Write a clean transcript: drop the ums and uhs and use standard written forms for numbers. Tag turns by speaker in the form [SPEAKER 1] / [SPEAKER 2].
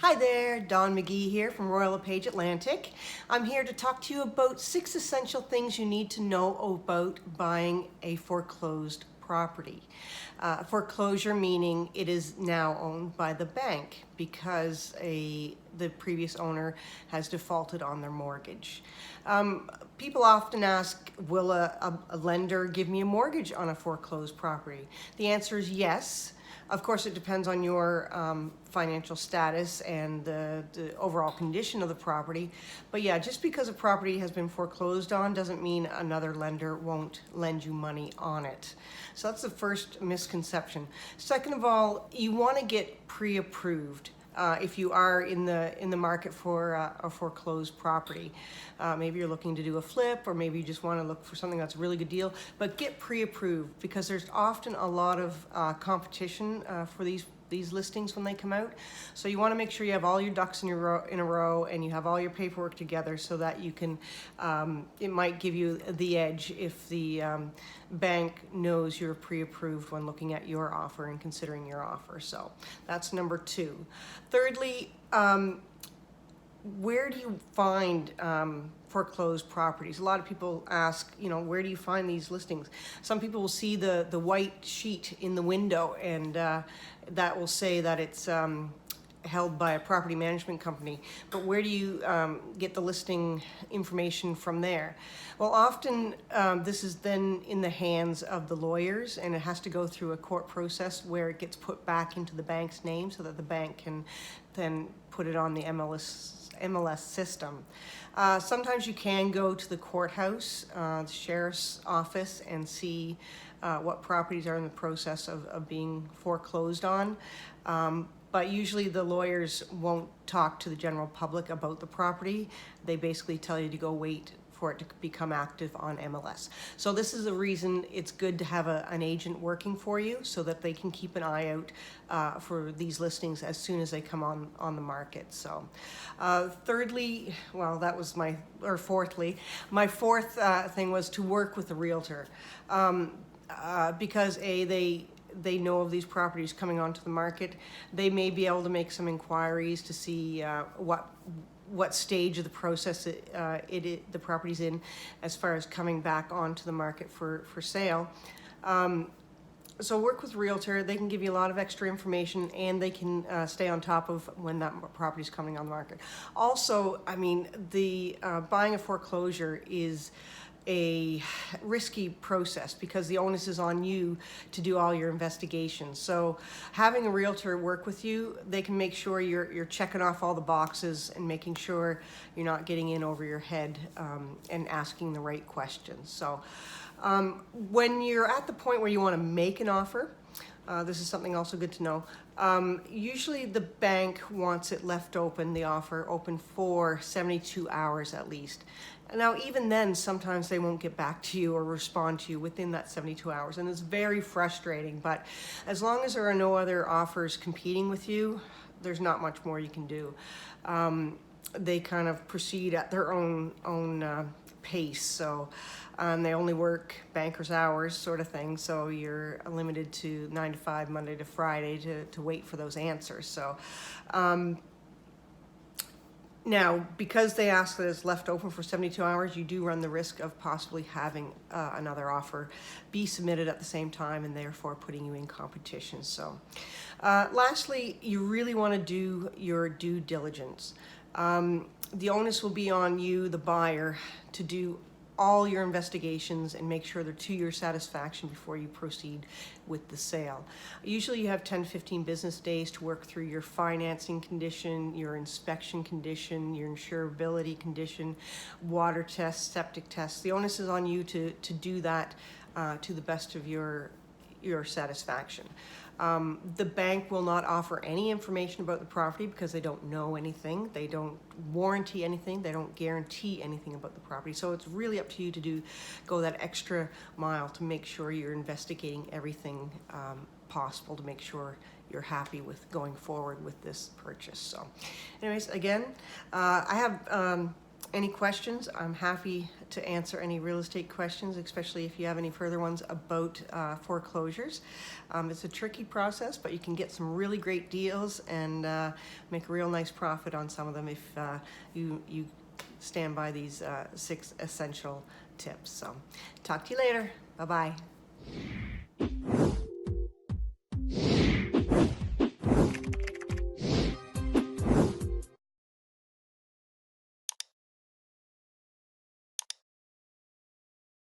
[SPEAKER 1] Hi there, Don Magee here from Royal LePage Atlantic. I'm here to talk to you about 6 essential things you need to know about buying a foreclosed property. Foreclosure meaning it is now owned by the bank because the previous owner has defaulted on their mortgage. People often ask, will a lender give me a mortgage on a foreclosed property? The answer is yes. Of course, it depends on your financial status and the overall condition of the property. But yeah, just because a property has been foreclosed on doesn't mean another lender won't lend you money on it. So that's the first misconception. Second of all, you want to get pre-approved. If you are in the market for a foreclosed property. Maybe you're looking to do a flip, or maybe you just want to look for something that's a really good deal, but get pre-approved because there's often a lot of competition for these listings when they come out. So you want to make sure you have all your ducks in a row and you have all your paperwork together so that you can, it might give you the edge if the bank knows you're pre-approved when looking at your offer and considering your offer. So that's number 2. Thirdly, where do you find foreclosed properties? A lot of people ask, where do you find these listings? Some people will see the white sheet in the window, and that will say that it's held by a property management company. But where do you get the listing information from there? Well, often this is then in the hands of the lawyers, and it has to go through a court process where it gets put back into the bank's name so that the bank can then put it on the MLS system. Sometimes you can go to the courthouse, the sheriff's office, and see what properties are in the process of being foreclosed on. But usually the lawyers won't talk to the general public about the property. They basically tell you to go wait for it to become active on MLS. So this is the reason it's good to have an agent working for you so that they can keep an eye out for these listings as soon as they come on the market. So thirdly, well, that was fourthly, my fourth thing was to work with a realtor because they know of these properties coming onto the market. They may be able to make some inquiries to see what stage of the process the property's in as far as coming back onto the market for sale. So work with a realtor. They can give you a lot of extra information, and they can stay on top of when that property's coming on the market. Also, I mean, the buying a foreclosure is a risky process because the onus is on you to do all your investigations. So having a realtor work with you, they can make sure you're checking off all the boxes and making sure you're not getting in over your head and asking the right questions. So when you're at the point where you want to make an offer, this is something also good to know. Usually the bank wants it left open, the offer open for 72 hours at least. Now, even then, sometimes they won't get back to you or respond to you within that 72 hours, and it's very frustrating. But as long as there are no other offers competing with you, there's not much more you can do. They kind of proceed at their own pace, so they only work banker's hours sort of thing, so you're limited to 9 to 5, Monday to Friday to wait for those answers. So now, because they ask that it's left open for 72 hours, you do run the risk of possibly having another offer be submitted at the same time and therefore putting you in competition. So lastly, you really want to do your due diligence. The onus will be on you, the buyer, to do all your investigations and make sure they're to your satisfaction before you proceed with the sale. Usually you have 10-15 business days to work through your financing condition, your inspection condition, your insurability condition, water tests, septic tests. The onus is on you to do that to the best of your satisfaction. The bank will not offer any information about the property because they don't know anything. They don't warranty anything. They don't guarantee anything about the property. So it's really up to you to go that extra mile to make sure you're investigating everything possible to make sure you're happy with going forward with this purchase. So anyways, again, I have any questions, I'm happy to answer any real estate questions, especially if you have any further ones about foreclosures. It's a tricky process, but you can get some really great deals and make a real nice profit on some of them if you stand by these 6 essential tips. So talk to you later. Bye-bye.